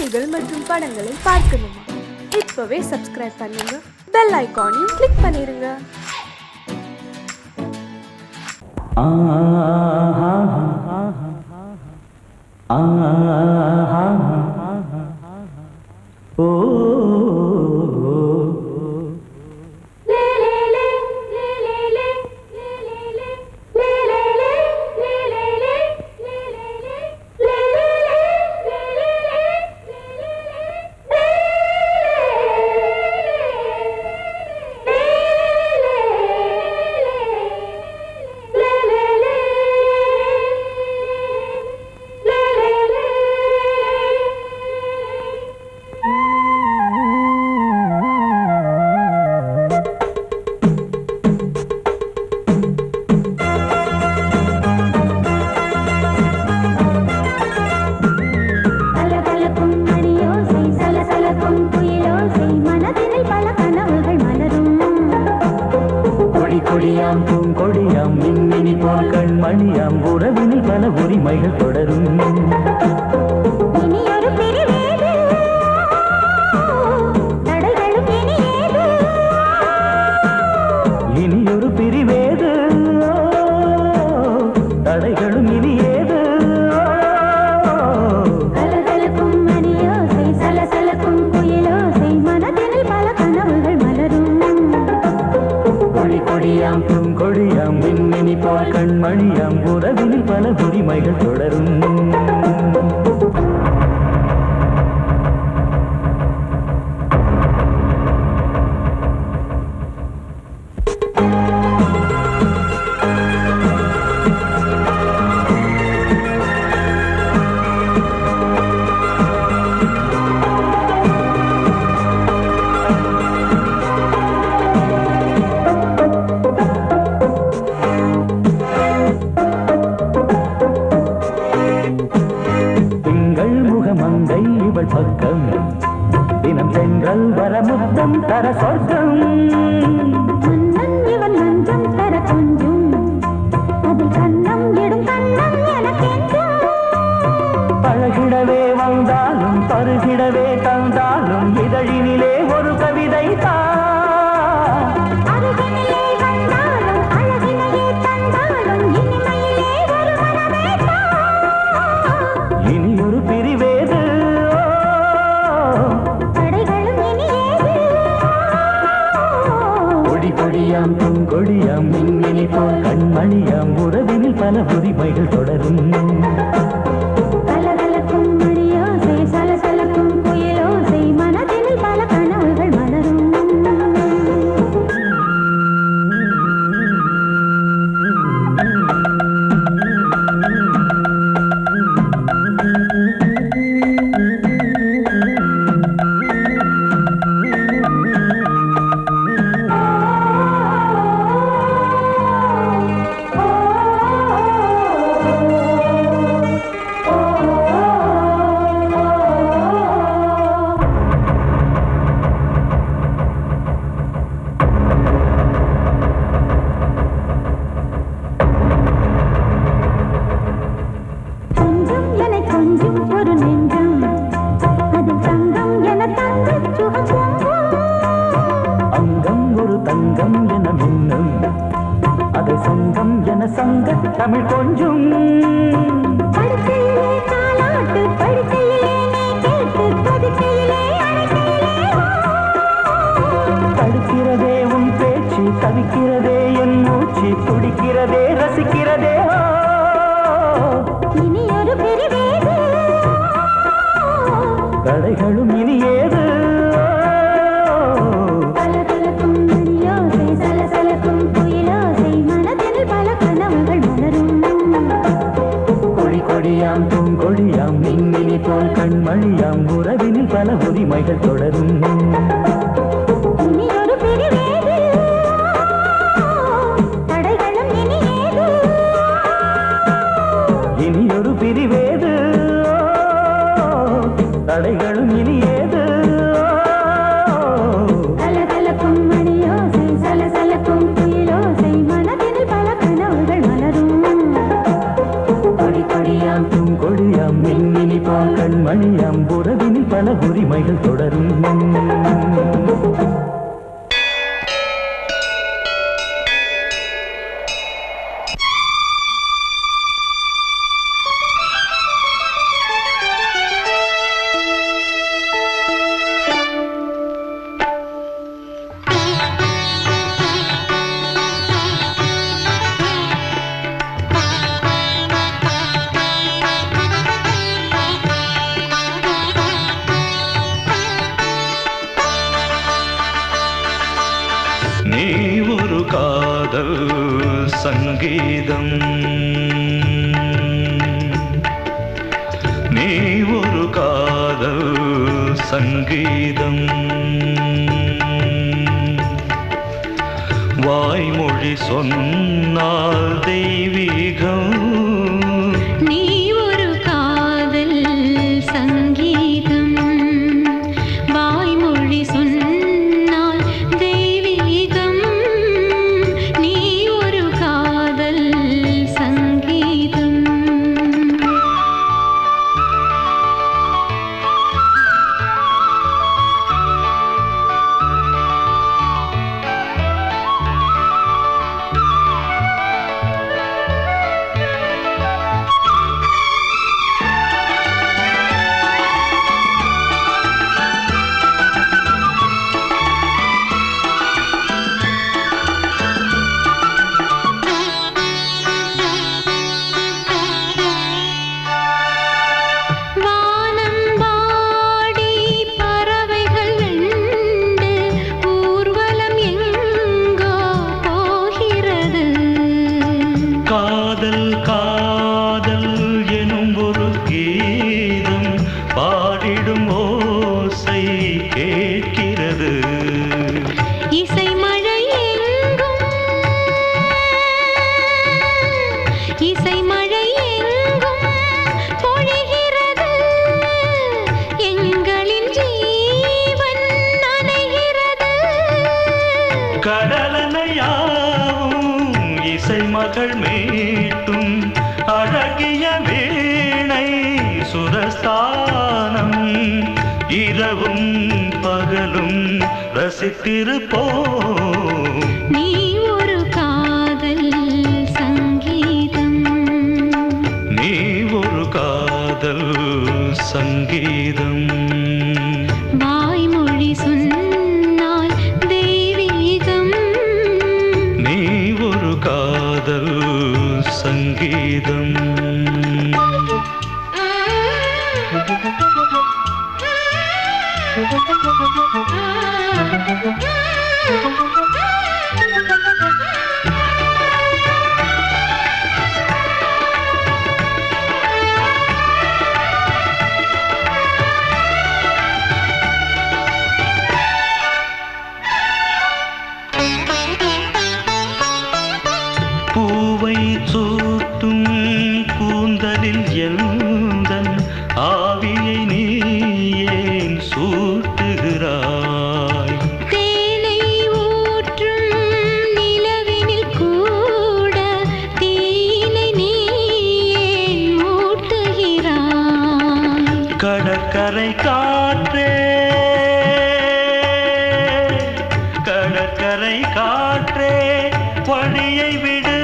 செய்திகள் மற்றும் படங்களை பார்க்கணுமா? இப்பவே சப்ஸ்கிரைப் பண்ணுங்க, பெல் ஐகானையும் கிளிக் பண்ணிருங்க. கொடியாம் பூங்கொடியாம் மின்மினி போல் கண்மணியாம் உறவினில் பல உரிமைகள் தொடரும். இனியொரு பிரிவேது தடைகளும் இனியேது. கலகலக்கும் மணியோசை சலசலக்கும் குயிலோசை மனதினில் பல கனவுகள் மலரும். கொடியாம் பூங்கொடியாம் மின்மினி போல் கண்மணியாம் உறவினில் பல உரிமைகள் தொடரும். மங்கை இவள் பக்கம் தினம் சென்றல் வரமுத்தம் தர சொர்க்கம். மன்னன் இவன் மஞ்சம் தர கொஞ்சம் அதில் கண்ணம் இடும் கண்ணம் எனக்கென்றும். பழகிடவே வந்தாலும் பருகிடவே தந்தாலும் இதழினிலே ஒரு கவிதை அருகினிலே வந்தாலும் அழகினையே தந்தாலும் இனிமையிலே ஒரு மனமே இனியொரு பிரிவேது தடைகளும் இனியேது. கொடியாம் பூங்கொடியாம் மின்மினி போல் கண்மணியாம் உறவினில் பல உரிமைகள் தொடரும். கலகலக்கும் மணியோசை சலசலக்கும் குயிலோசை மனதினில் பல கனவுகள் மலரும். கொஞ்சம் ஒரு நெஞ்சம் அதில் தங்கம் என தங்க சுகம். அங்கம் ஒரு தங்கம் என மின்னும் அதை சங்கம் என சங்க தமிழ் கொஞ்சம். படுக்கையிலே தாலாட்டு படுக்கையிலே நீ கேட்டு படுக்கையிலே தடுக்கிறதே உன் பேச்சு தவிக்கிறதே என் மூச்சு துடிக்கிறதே ரசிக்கிறதே. இனி ஒரு பிரிவேது கடைகளும் இனியேது. கலகலக்கும் மணியோசை சலசலக்கும் குயிலோசை மனதினில் பல கனவுகள் மலரும். கொடியாம் பூங்கொடியாம் மின்மினி போல் கண்மணியாம் உறவினில் பல உரிமைகள் தொடரும். இனி ஒரு பிரிவேது தடைகளும் இனியேது. இனியொரு பிரிவேது தடைகளும் இனியேது. கலகலக்கும் மணியோசை சலசலக்கும் குயிலோசை மனதினில் பல கனவுகள் மலரும். கொடியாம் பூங்கொடியாம் மின்மினி போல் கண்மணியாம் உறவினில் உறவினில் பல உரிமைகள் தொடரும். நீ ஒரு காதல் சங்கீதம், நீ ஒரு காதல் சங்கீதம், வாய்மொழி சொன்னால் தெய்வீகம். நீ ஒரு காதல் சங்கீதம், வாய்மொழி சொன்னால் தெய்வீகம். நீ ஒரு காதல் சங்கீதம். வானம்பாடி பறவைகள் வெண்டு ஊர்வலம் எங்கோ போகிறது. காதல் காதல் எனும் ஒரு கீதம் பாடிடும் ஓசை கேட்கிறது. இசை மழை எங்கும், இசை மழை எங்கும் பொழிகிறது. எங்களின் ஜீவன் நனைகிறது. கடலனையாவும் இசை மகள் மீட்டும் அழகிய வீணை சுரஸ்தானம். இரவும் பகலும் ரசித்திருப்போம். நீ ஒரு காதல் சங்கீதம், நீ ஒரு காதல் சங்கீதம், வாய்மொழி சொன்னால் தெய்வீகம். நீ ஒரு காதல் சங்கீதம். பூவை சூட்டும் கூந்தலில் எந்தன் ஆவியை நீ ஏன் சூட்டுகிறாய்? தேனை ஊற்றும் நிலவினில் கூட தீனை நீ ஏன் மூட்டுகிறாய்? கடற்கரை காற்றே, கடற்கரை காற்றே வழியை விடு.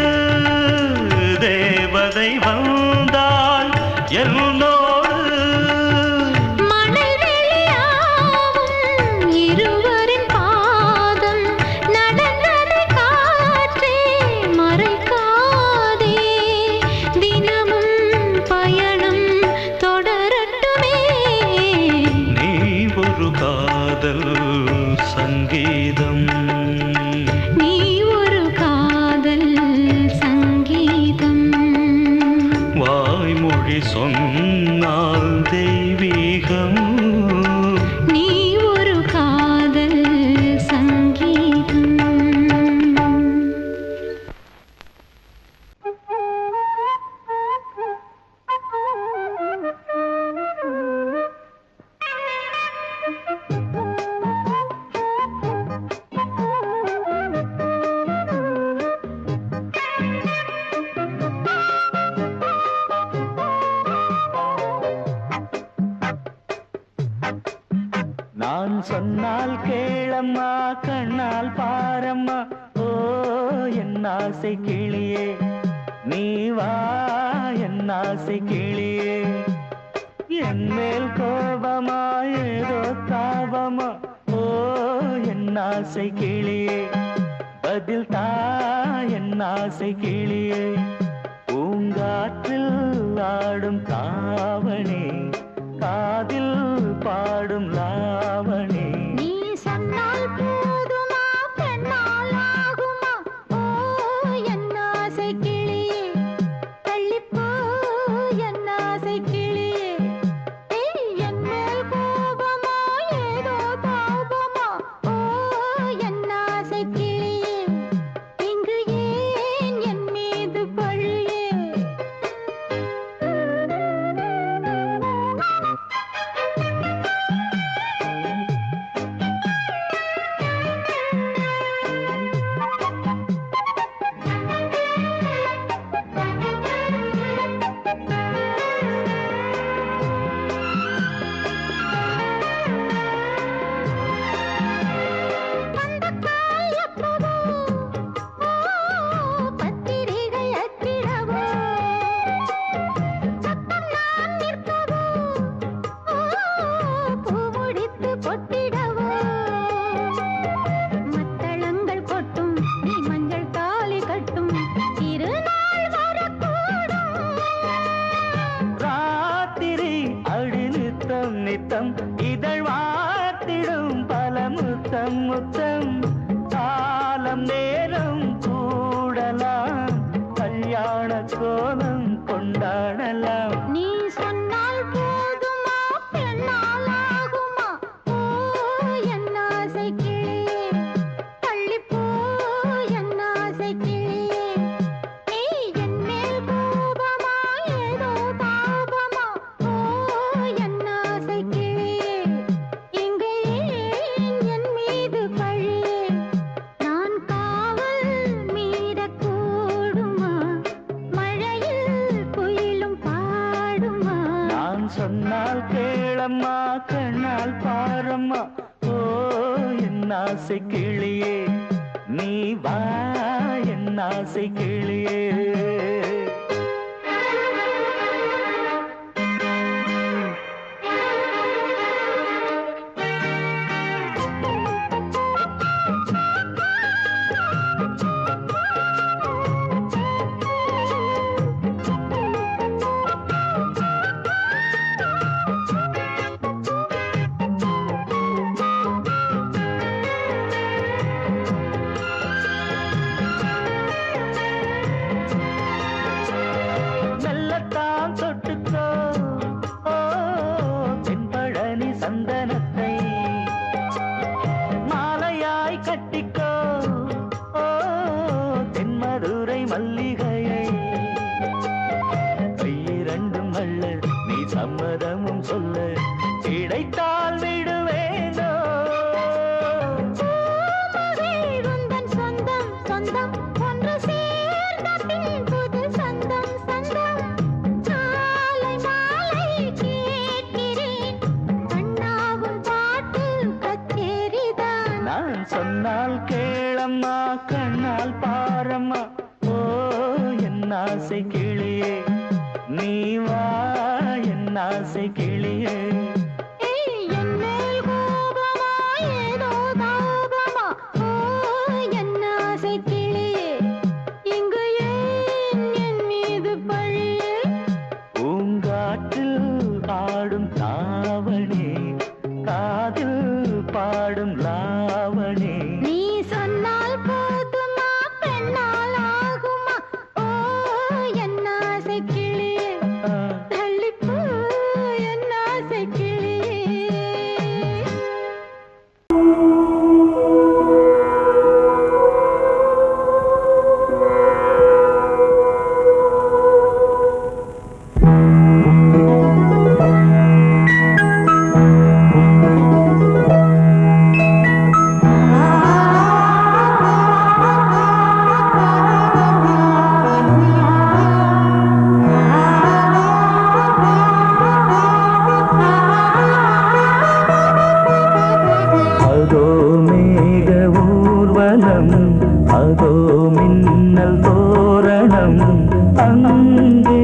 தேவதை வந்தால் என்னோடு மணல் வெளியாகும் இருவரின் பாதம் நடந்ததை காற்றே மறைக்காதே. தினமும் பயணம் தொடரட்டுமே. நீ ஒரு காதல் சங்கீதம், நீ ஒரு காதல் சங்கீதம், வாய்மொழி சொன்னால் தெய்வீகம். நீ ஒரு காதல் சங்கீதம். நான் சொன்னால் கேளம்மா கண்ணால் பாரம்மா ஓ என் ஆசை கிளியே நீ வா என் ஆசை கிளியே என் மேல் கோபமா ஏதோ தாபமா ஓ என் ஆசை கிளியே பதில் தா என் ஆசை கிளியே பூங்காற்றில் ஆடும் தாவணி காதில் பாடும் லாவணி நீ சொன்னால் போதுமா பெண்ணால் ஆகுமா ஓ என் ஆசை கிளியே தள்ளிப்போ என் ஆசை கிளியே என் மேல் கோபமா ஏதோ தாபமா ஓ என் ஆசை கிளியே இங்கு ஏன் என் மீது பழியே பத்திரிகை அச்சிடவோ சத்தம் நான் நிற்கவோ பூ முடித்து பொட்டிடவோ மத்தளங்கள் கொட்டும் நீ மஞ்சள் தாலி கட்டும் திருநாள் வரக்கூடும் ராத்திரி அடி நித்தம் நித்தம் இதழ் வாத்திடும் பல முத்தம் முத்தம் காலம் நேரம் கூடலாம் கல்யாண கோலம் கொண்டாடலாம் நீ சொன்னால் போதுமா பெண்ணால் ஆகுமா ஓ என் ஆசை கிளியே தள்ளிப்போ என் ஆசை கிளியே நீ என் மேல் கோபமா ஏதோ தாபமா ஓ என் ஆசை கிளியே இங்கு ஏன் என் மீது பழியே நான் காவல் மீறக்கூடுமா மழையில் குயிலும் பாடுமா நான் சொன்னால் கேளம்மா கண்ணால் பாரம்மா ஓ என் ஆசை கிளியே நீ வா என் ஆசை கிளியே மெல்லத்தான் தொட்டுக்கோ ஓ தென்பழனி சந்தனத்தை மாலையாய் கட்டிக்கோ ஓ தென்மதுரை மல்லிகையை கையிரண்டும் அள்ள நீ சம்மதமும் சொல்ல கிடைத்தால் விடுவேனோ உந்தன் சொந்தம் சொந்தம் ஒன்று சேர்ந்த பின் புது சொந்தம் சொந்தம் காலை மாலை கேட்கிறேன் கண்ணாவும் பாட்டு கச்சேரிதான் நான் சொன்னால் கேளம்மா கண்ணால் பாரம்மா ஓ என் ஆசை கிளியே நீ வா என் ஆசை கிளியே என் மேல் கோபமா ஏதோ தாபமா ஓ என் ஆசை கிளியே இங்கு ஏன் என் மீது பழியே பூங்காற்றில் ஆடும் தாவணி காதில் பாடும் லாவணி நீ சொன்னால் போதுமா பெண்ணால் ஆகுமா ஓ என் ஆசை கிளியே தள்ளிப்போ என் ஆசை கிளியே அதோ மின்னல் தோரணம் அங்கே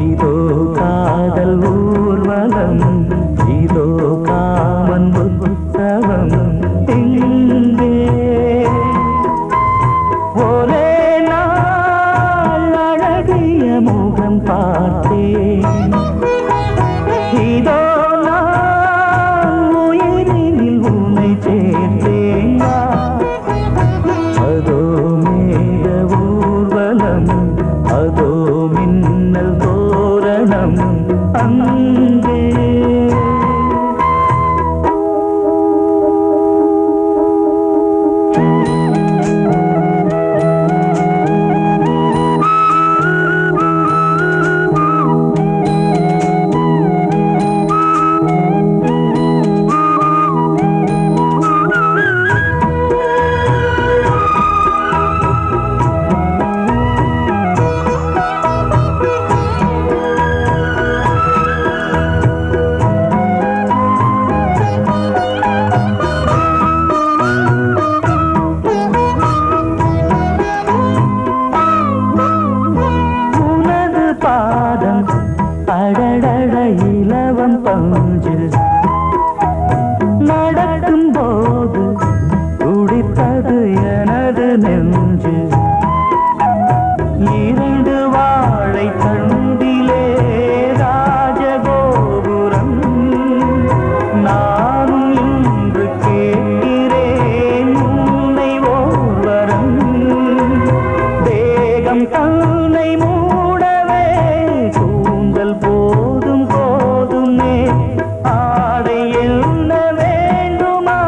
இதோ காதல் ஊர்வலம் இதோ காமன் உற்சவம் இங்கே ஒரே நாள் அழகிய முகம் பார்த்தேன் இதோ நான் உயிரினில் உன்னை சேர்த்தேன் அதோ மேக ஊர்வலம் அதோ மின்னல் தோரணம் அங்கே அடடட இலவம் பஞ்சு நடக்கும் போது துடித்தது எனது நெஞ்சு இரண்டு வாழை தண்டிலே ராஜகோபுரம் நானும் இன்று கேட்கிறேன் உன்னை ஓர்வரம் தேகம் தன்னை மூடவே கூந்தல் போதும் போதுமே ஆடை என்ன வேண்டுமா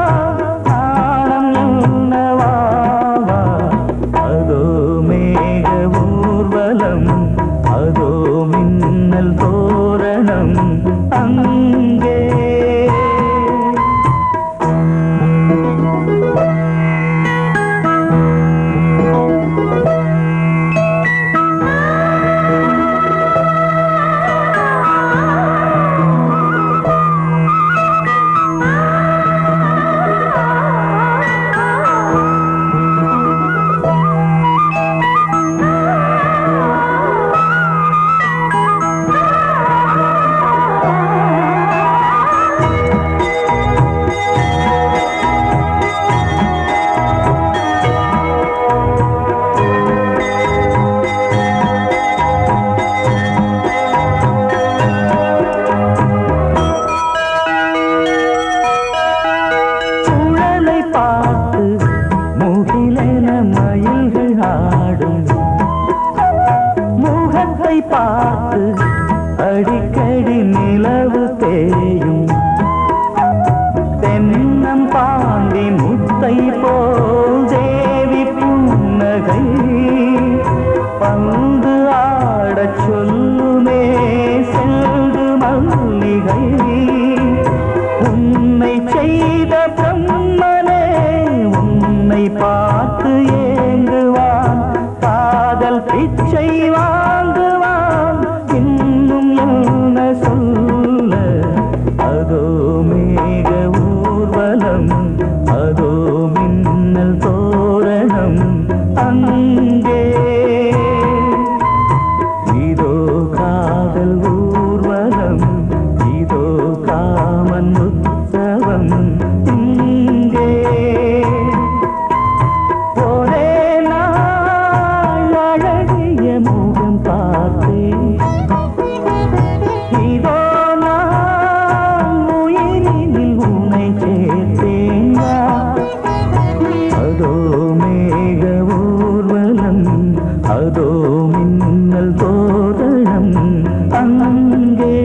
நாணம் என்னவா அதோ மேக ஊர்வலம் அதோ மின்னல் தோரணம் அங்கே மயில்கள் ஆடும் முகத்தை பார்த்து அடிக்கடி நிலவு தேயும் தென்னம் பாண்டி முத்தை போல் தேவி புன்னகை பந்து ஆடச் சொல்லுமே செல்து மல்லிகை உன்னை செய்த பிரம்மனே உன்னை பார்த்து ஏங்குவான் காதல் பிச்சை வாங்குவான் இன்னும் என்ன சொல்ல அதோ மேக ஊர்வலம் அதோ மின்னல் தோரணம் அங்கே இதோ காதல் ஊர்வலம் இதோ காமன் உற்சவம் இங்கே ஒரே நாள் அழகிய முகம் பார்த்தேன் இதோ நான் உயிரினில் உன்னை சேர்த்தேன் அதோ மேக ஊர்வலம் அதோ மின்னல் தோரணம் அங்கே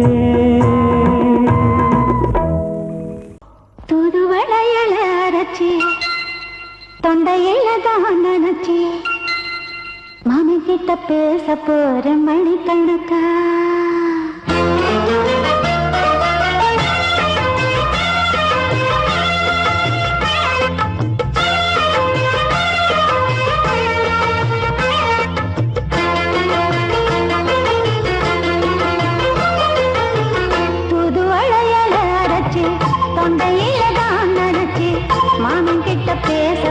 தூதுவளையல அரைச்சி தொண்டையில தான் நினைச்சி மாமி கிட்ட பேச போற மணிக்கணக்கா தொண்டையில தான் நினைச்சி மாமன் கிட்ட பேச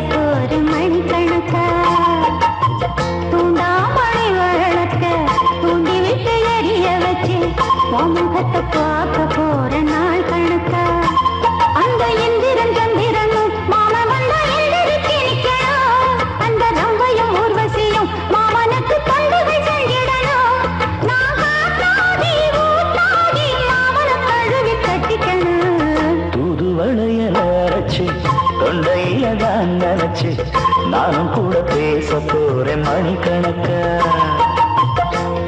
நினைச்சு நானும் கூட பேச போறேன் மணிக்கணக்க.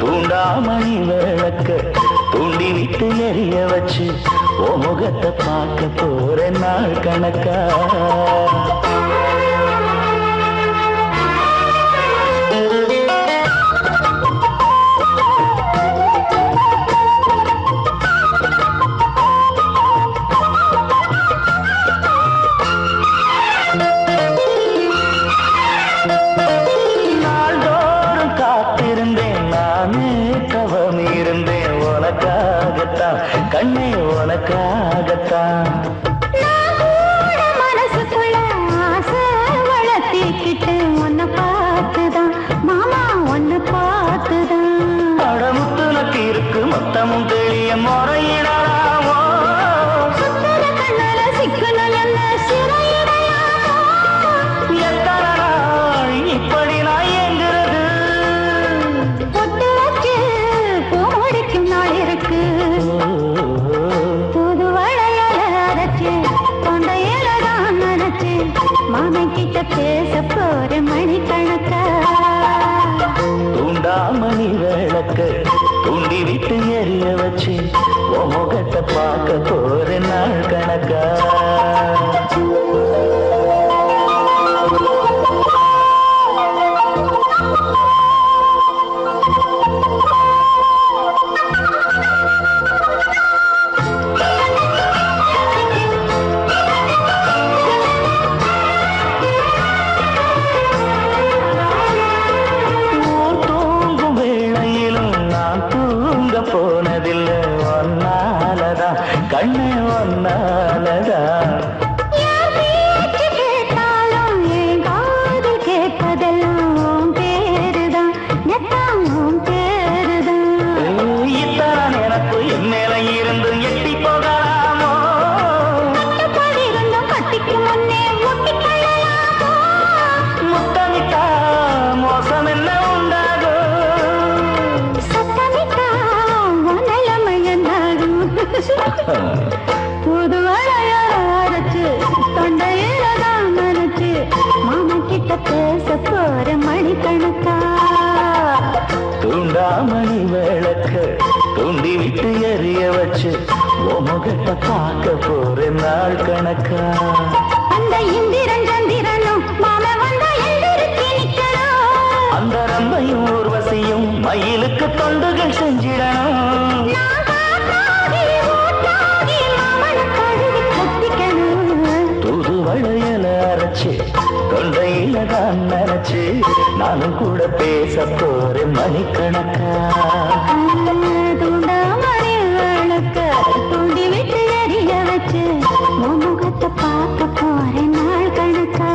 தூண்டாமணி விளக்க தூண்டி விட்டு எரிய வச்சு ஓ முகத்தை பார்க்க போறேன் நாள் கணக்கா. கண்ணே உனக்காகத்தான் மனசுக்குள்ள ஆசை வளர்த்திக்கிட்டு உன்னை பார்த்துதான் மாமா உன்னை பார்த்துதான் அடமுத்து நக்கு இருக்கு மொத்தமும் தெளிய முறையிடலாமோ சுத்தர கண்ணால சிக்கணும் என்ன சிறையிடையாமோ எத்தனை நாள் இப்படி நான் எங்கிறது பொட்டு வச்சு பூ முடிக்கும் நாள் இருக்கு மாமன் கிட்ட பேச போற மணிக்கணக்கா. தூண்டாமணி விளக்க தூண்டி விட்டு எரிய வச்சு உன் முகத்தை பார்க்க போற நாள் கணக்கா. போனதில்லை ஒன்னாலதான் கண்ணு ஒன்னாலதான் கேட்டாலும் என் காது கேட்பதெல்லாம் பேருதான் நெத்தாம் பேருதான் இத்தான் எனக்கு என் மேல இருந்து எட்டி போகலாமோ கட்டுப்பாடு இருந்தும் கட்டிக்கு முன்னே முட்டிக்கொள்ளலாமோ முத்தமிட்டா மோசம் என்ன உண்டாகும் புது வளையச்சு தொண்டையில தான் மறைச்சு மாமா கிட்ட பேச போற மணிக்கணக்கா. தூண்டாமணி விளக்க தூண்டி விட்டு எரிய வச்சு ஓ முகத்தை பார்க்க போற நாள் கணக்கா. அந்த இந்திரன் சந்திரனும் மாமா வந்தா எந்திரிச்சு நிக்கணும் அந்த ரம்பையும் ஊர்வசியும் மயிலுக்கு தொண்டுகள் செஞ்சிடணும் வளையல அரைச்சு தொண்டையில தான் நினைச்சு நானும் கூட பேச போறேன் மணிக்கணக்கா. தூண்டாமணி விளக்க தூண்டி விட்டு எரிய வச்சு முகத்தை பார்க்க போறேன் நாள் கணக்கா.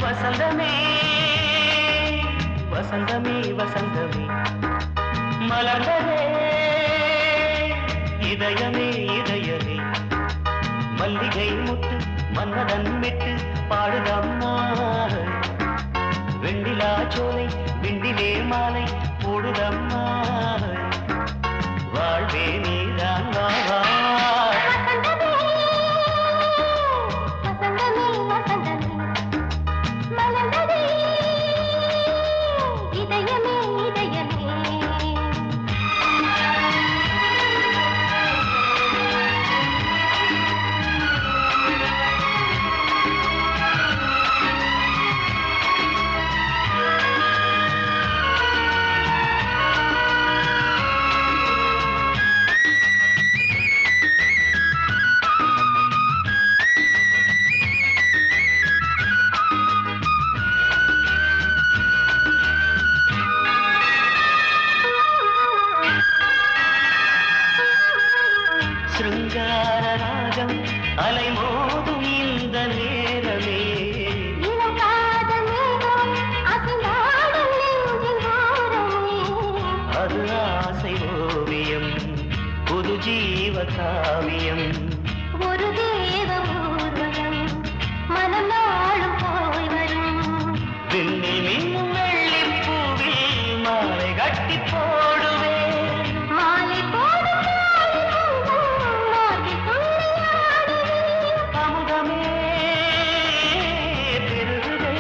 வசந்தமே வசந்தமே வசந்தமே மலர்ந்ததே இதயமே இதயமே மல்லிகை முட்டு மன்னதன் விட்டு பாடுதம்மா வெண்ணிலா சோலை விண்டிலே மாலை போடுதம்மா வாழ்வே நீதான் வா சிருங்கார ராகம் அலைமோதும் இந்த நேரம் ஜீவ காவியம் ஒரு தேவ ஊர்வலம் மனம் நாளும் போய் வரும் விண்ணில் மின்னும் வெள்ளிப் பூவில் மாலை கட்டி போடுவேன் மாலை போடும் மார்கழி துள்ளியாடுவேன் அமுதமே பெருகுதே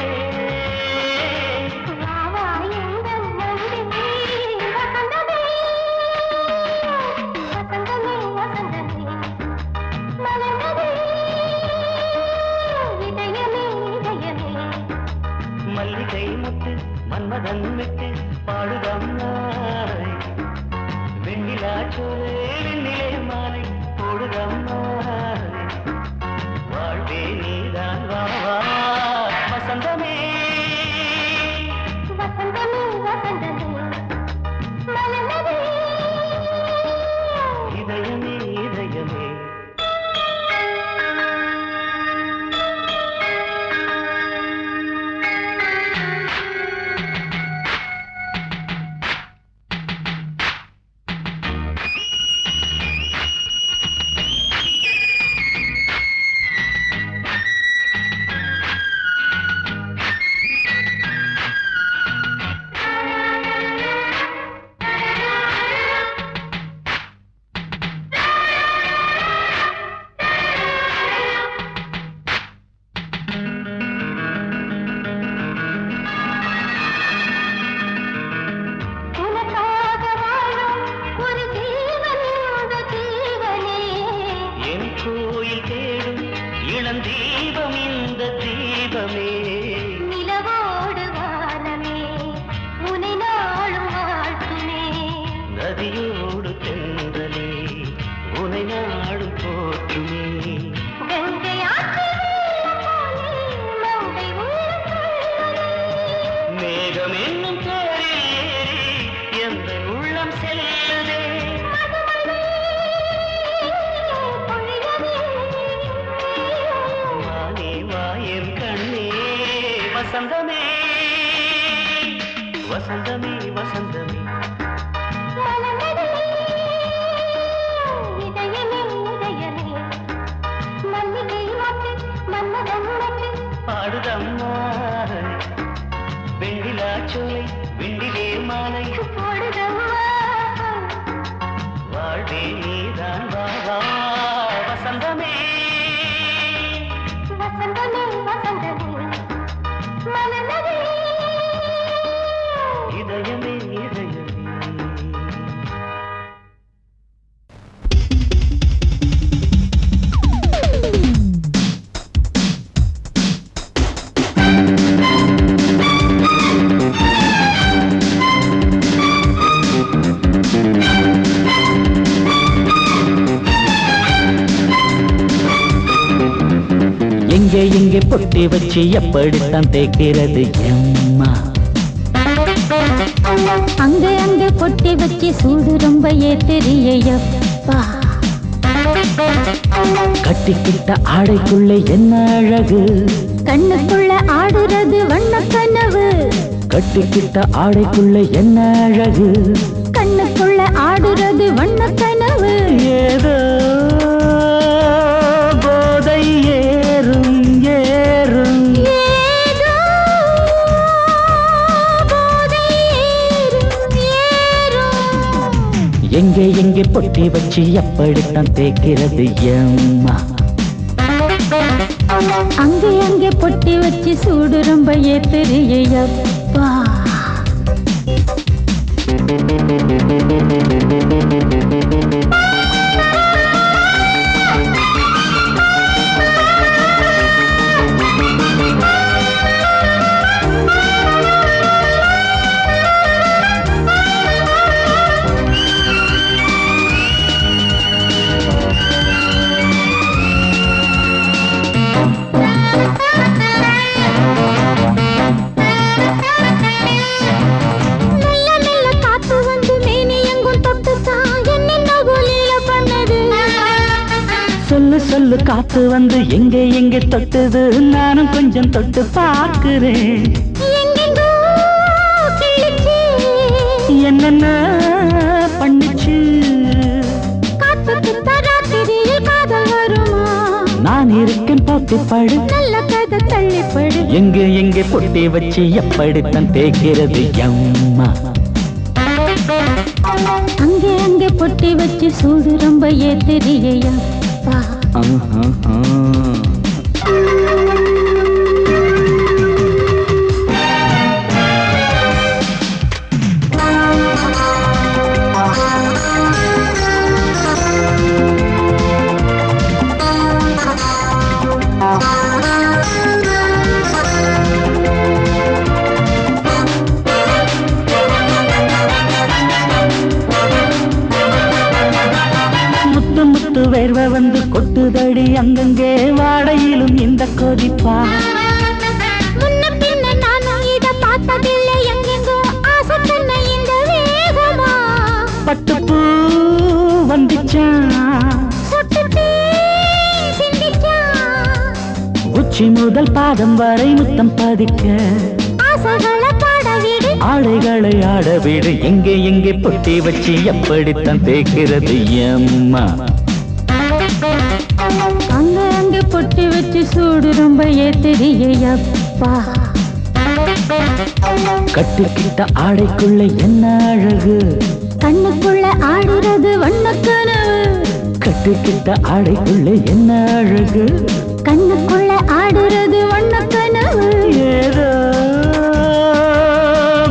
வா வா எங்கள் நந்தினி வசந்தமே வசந்தமே வசந்தமே மலர்ந்ததே இதயமே இதயமே மல்லிகை முத்து மன்மதன் விட்டு பாடுதம்மாய் வெண்ணிலா சோலை வெண்ணிலே மாலை போடுதம்மாய் வாழ்வே நீதான் வா வா வசந்தமே வசந்தமே வசந்தமே மலர்ந்ததே இதயமே இதயமே உனக்காக வாழும் ஒரு ஜீவன் இந்த ஜீவனே என் கோயில் தேடும் இளம் தீபம் இந்த தீபமே நிலவோடு வானமே உனை நாளும் வாழ்த்துமே நதியோடு தென்றலே உனை நாடும் போற்றுமே கங்கை ஆற்று வெள்ளம் போலே மங்கை உள்ளம் கொள்ளுதே. மேகம் என்னும் தேரில் ஏறி எந்த உள்ளம் செல்லுதே மதுமழை பொழியவே. வானே வாயன் கண்ணே வசந்தமே வசந்தமே வசந்தமே மலர்ந்ததே இதயமே இதயமே மல்லிகை மொட்டு மன்மதன் மொட்டு பாடுதம்மா வெண்ணிலா சோலை வெண்ணிலே மாலை போடுதம்மா வாழ்வே நீதான் வா வா வசந்தமே வசந்தமே வசந்தமே மலர்ந்ததே இதயமே இதயமே எங்கே எங்கே பொட்டி வச்சு எப்படித்தான் தேய்க்கிறது எம்மா அங்க அங்க பொட்டி வச்சு சூடு ரொம்ப ஏத்தெரியப்பா கட்டிக்கிட்ட ஆடைக்குள்ளே என்ன அழகு கண்ணுக்குள்ள ஆடுறது வண்ண கனவு கட்டிக்கிட்ட ஆடைக்குள்ளே என்ன அழகு கண்ணுக்குள்ள ஆடுறது வண்ண கனவு ஏதோ போதை ஏறும் ஏறும் ஏதோ போதை ஏறும் ஏறும் எங்கே எங்கே பொட்டி வச்சு எப்படித்தான் தேய்க்கிறது எம்மா அங்கே அங்கே பொட்டி வச்சு சூடு ரொம்ப ஏத்தெரியப்பா சொல்லு காத்து வந்து எங்கே எங்கே தொட்டுது நானும் கொஞ்சம் தொட்டு பார்க்கிறேன் என்னென்ன பண்ணிச்சு காத்து நான் இருக்கேன் பார்த்துப்பாடு நல்ல கதை தள்ளிப்படு எங்கே எங்கே பொட்டி வச்சு எப்படித்தான் தேய்க்கிறது அம்மா அங்கே அங்கே பொட்டி வச்சு சூடு ரொம்ப ஏத்தெரியையா வேர்வை வந்து கொட்டுதடி அங்கங்கே வாடையிலும் இந்த கொதிப்பா முன்ன பின்ன நானும் இத பார்த்ததில்லை எங்கெங்கோ ஆசை பண்ண இந்த வேகமா பட்டுப்பூ வந்துச்சான் சுட்டுட்டே சிந்திச்சான் உச்சி முதல் பாதம் வரை முத்தம் பதிக்க ஆசைகளை பாட விடு ஆடைகளை ஆட விடு எங்கே எங்கே பொட்டி வச்சு எப்படித்தான் தேய்க்கிறது அம்மா அங்க அங்க பொட்டி வச்சு சூடு ரொம்ப ஏத்தெரியப்பா கட்டிக்கிட்ட ஆடைக்குள்ள என்ன அழகு கண்ணுக்குள்ள ஆடுறது வண்ணக்கனவு கட்டிக்கிட்ட ஆடைக்குள்ள என்ன அழகு கண்ணுக்குள்ள ஆடுறது வண்ணக்கனவு ஏதோ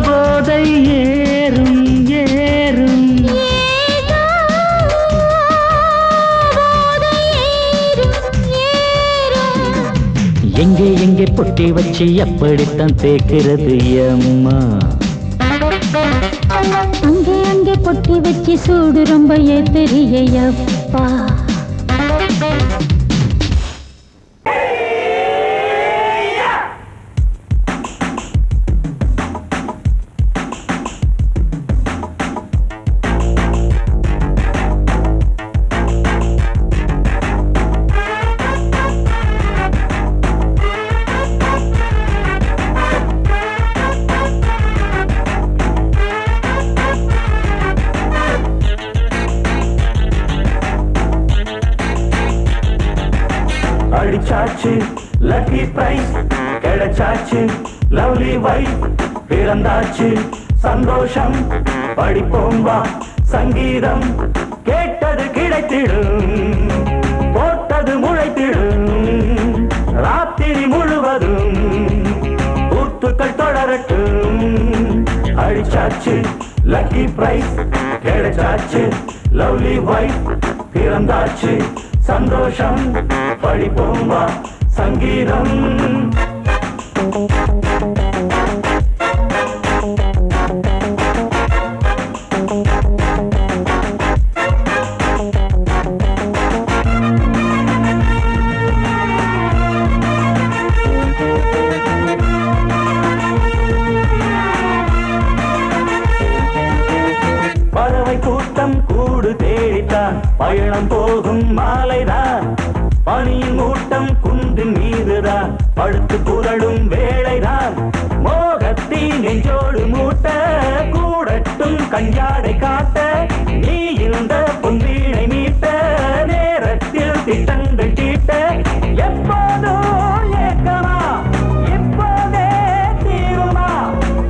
போதை ஏறும் ஏறும் ஏதோ போதை ஏறும் ஏறும் எங்கே எங்கே பொட்டி வச்சு எப்படித்தான் தேய்க்கிறது அம்மா அங்கே அங்கே பொட்டி வச்சு சூடு ரொம்ப ஏத்தெரியப்பா அடிச்சாச்சு லக்கி பிரைஸ் கிடைச்சாச்சு லவ்லி வைஃப் பிறந்தாச்சு சந்தோஷம் படிப்போம் வா சங்கீதம் கேட்டது கிடைத்திடும் போட்டது முளைத்திடும் ராத்திரி முழுவதும் கூத்துக்கள் தொடரட்டும் அடிச்சாச்சு லக்கி பிரைஸ் கிடைச்சாச்சு லவ்லி வைஃப் பிறந்தாச்சு சந்தோஷம் படிப்போம் வா சங்கீதம் பறவை கூட்டம் கூடு தேடித்தான் பயணம் போகும் மாலைதான் பனியின் மூட்டம் குன்றின் மீதுதான் படுத்து புரளும் வேளைதான் மோகத்தின் நெஞ்சோடு மூட்ட கூடட்டும் கஞ்சாடை காட்ட நீ இந்த பொன்வீணை மீட்ட நேரத்தில் திட்டங்கள் தீட்ட எப்போதோ ஏக்கமா எப்போதே தீருமா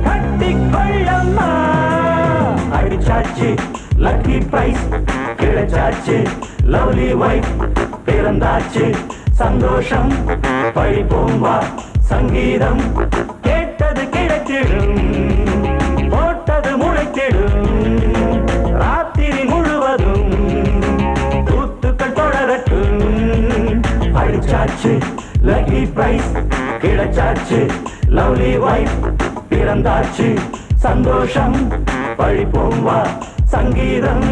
கட்டிக்கொள்ளம்மா அடிச்சாச்சு லக்கி பிரைஸ் கிடைச்சாச்சு லவ்லி வைஃப் பிறந்தாச்சு சந்தோஷம் படிப்போம் வா சங்கீதம் கேட்டது கிடைத்திடும் போட்டது முளைத்திடும் ராத்திரி முழுவதும் கூத்துக்கள் தொடரட்டும் அடிச்சாச்சு லக்கி பிரைஸ் கிடைச்சாச்சு லவ்லி வைஃப் பிறந்தாச்சு சந்தோஷம் படிப்போம் வா சங்கீதம்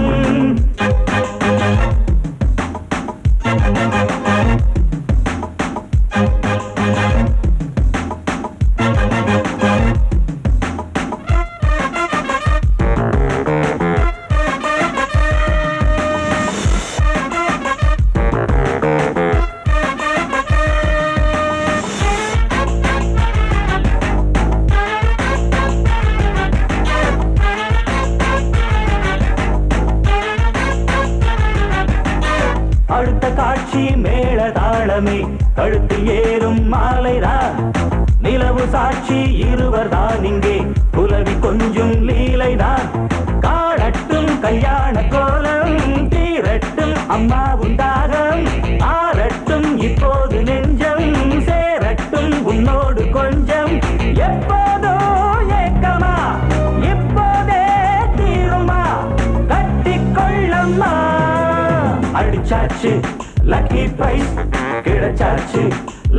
அடுத்த காட்சி மேளதாளமே கழுத்தில் ஏறும் மாலைதான் நிலவு சாட்சி இருவர் தான் இங்கே புலவி கொஞ்சம் லீலைதான் காணட்டும் கல்யாண கோலம் தீரட்டும் அம்மா உண்டாகம் ஆரட்டும் இப்போது நெஞ்சம் சேரட்டும் உன்னோடு கொஞ்சம் எப்போதோ ஏக்கமா இப்போதே தீருமா கட்டிக்கொள்ளம்மா அடிச்சாச்சு லக்கி பிரைஸ் கிடைச்சாச்சு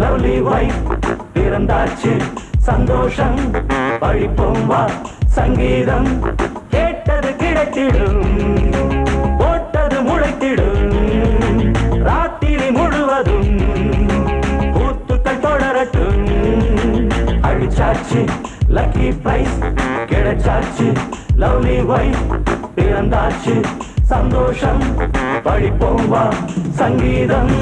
லவ்லி வைஃப் பிறந்தாச்சு சந்தோஷம் பழிப்போம் வா சங்கீதம் கேட்டது கிடைத்திடும் போட்டது முளைத்திடும் ராத்திரி முழுவதும் கூத்துக்கள் தொடரட்டும் அடிச்சாச்சு லக்கி பிரைஸ் கிடைச்சாச்சு லவ்லி வைஃப் பிறந்தாச்சு சந்தோஷம் படிப்போம் வா சங்கீதம்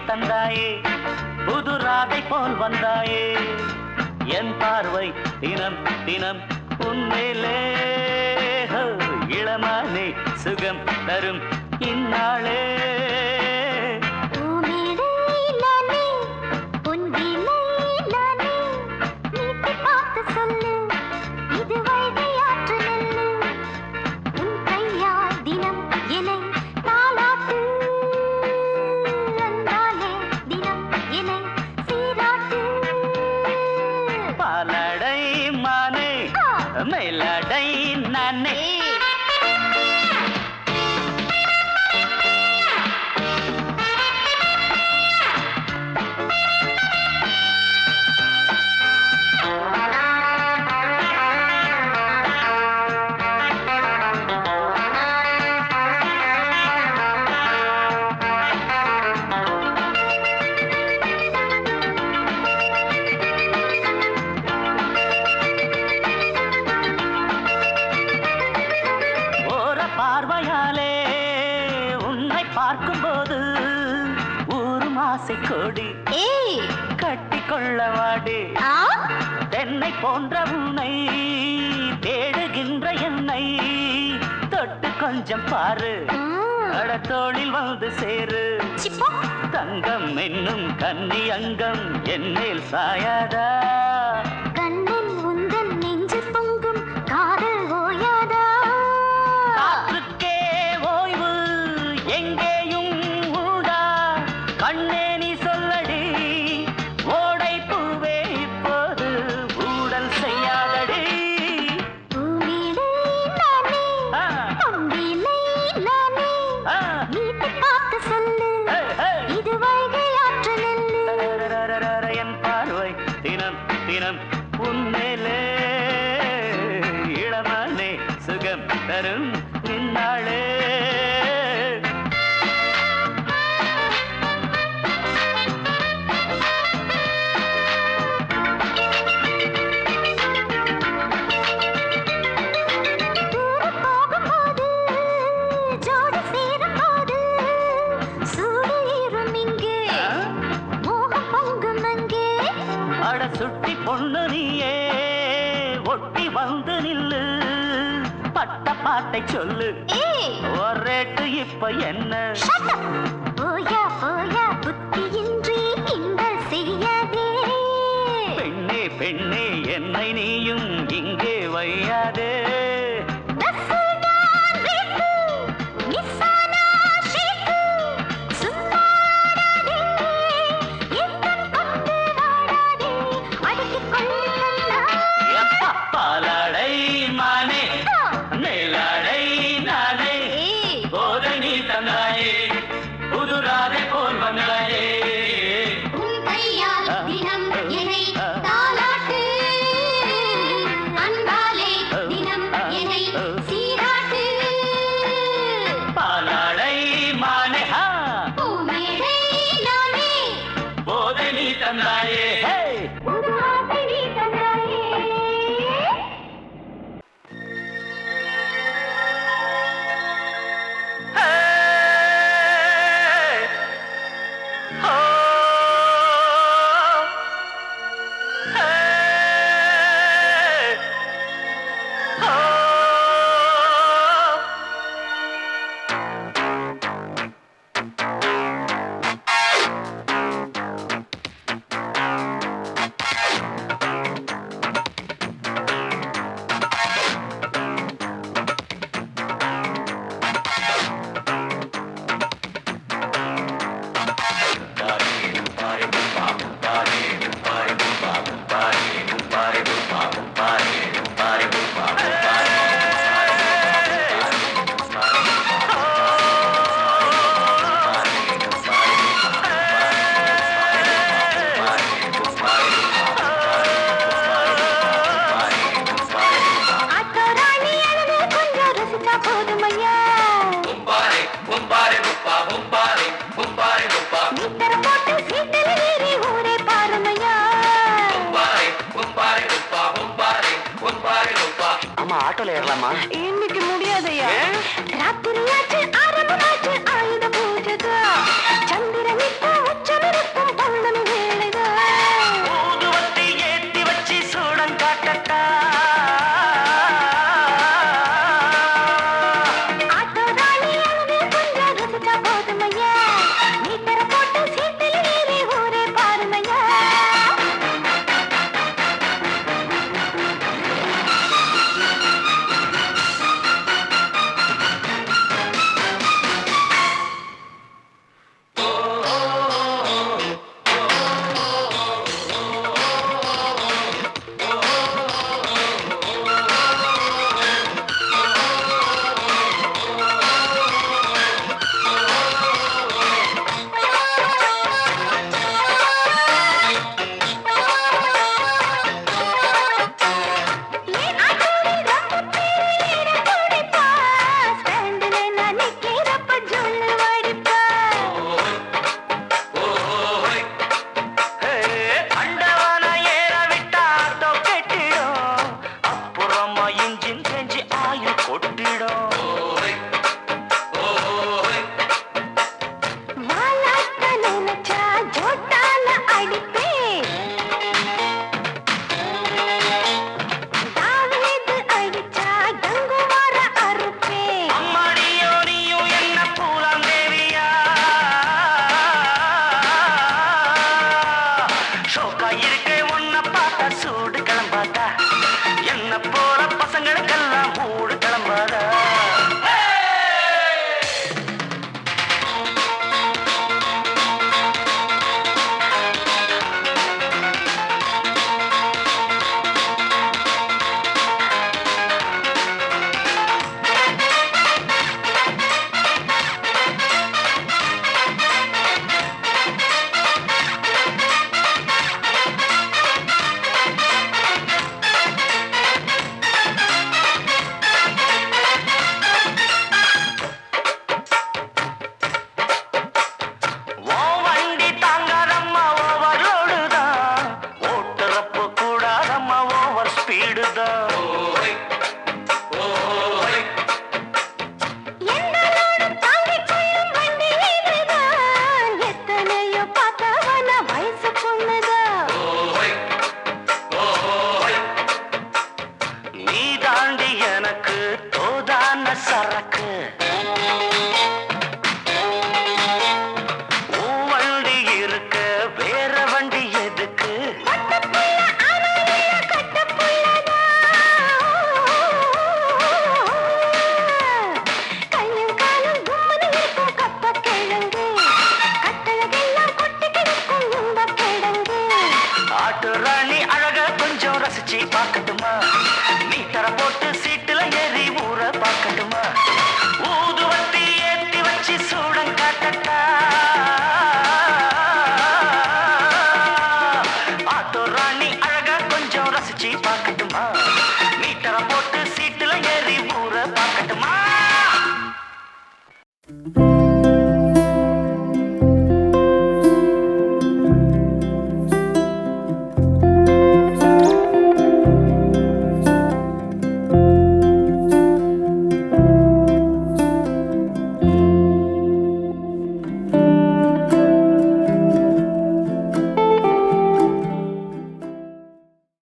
தந்தாயே புது ராதை போல் வந்தாயே என் பார்வை தினம் தினம் உன்மேலே இளமானே சுகம் தரும் இந்நாளே மேலடை நானே பார்வையாலே உன்னை பார்க்கும்போது ஊரும் ஆசை கொடி கட்டிக்கொள்ள வாடி தென்னை போன்ற உன்னை தேடுகின்ற என்னை தொட்டு கொஞ்சம் பாரு கடத்தோளில் வந்து சேரு தங்கம் என்னும் கன்னி அங்கம் என் மேல் சாயாதா கண்ணில் உந்தன் நெஞ்சு பொங்கும் காதல் ஓயாதா எங்கேயும் உண்டா கண்ணே நீ சொல்லடி ஓடை பூவே இப்போது ஊடல் செய்யாதடி என் பார்வை தினம் தினம் உன்மேலே இளமானே சுகம் தரும் இந்நாளே சுட்டி பொண்ணு நீயே ஒட்டி வந்து நில்லு பட்ட பாட்டை சொல்லு ஒரேட்டு இப்ப என்ன போயா போயா புத்தியின்றி கிண்டல் செய்யாதே பெண்ணே பெண்ணே என்னை நீயும் இங்கே வையாதே பாலாடை மானே மேலாடை நானே போதை நீ தந்தாயே புதுராதை போல் வந்தாயே உன் கையால் தந்தாயே புது ஆசை நீ தந்தாயே ஆட்டோல ஏறலாமா? இன்னைக்கு முடியாதையா ராத்திரியாச்சு ஆரம்பமாச்சு ஆயுத பூஜைதா சந்திரனிக்கும் உச்சமிருக்கும் பௌர்ணமி வேளைதா ஊதுவத்தி ஏத்தி வச்சு சூடம் காட்டட்டா ஆட்டோதானி அழுது கொஞ்சம் ருசிச்சா போதுமையா மீட்டரை போட்டு சீட்டில் ஏறி ஊரே பாருமையா சரக்கு வண்டி இருக்க வேற வண்டி எதுக்கு ஆட்டு ராணி அழக கொஞ்சம் ரசிச்சு பார்க்கட்டுமா மீட்டரை போட்டு சீட்டுல ஏறி ஊற பார்க்கட்டுமா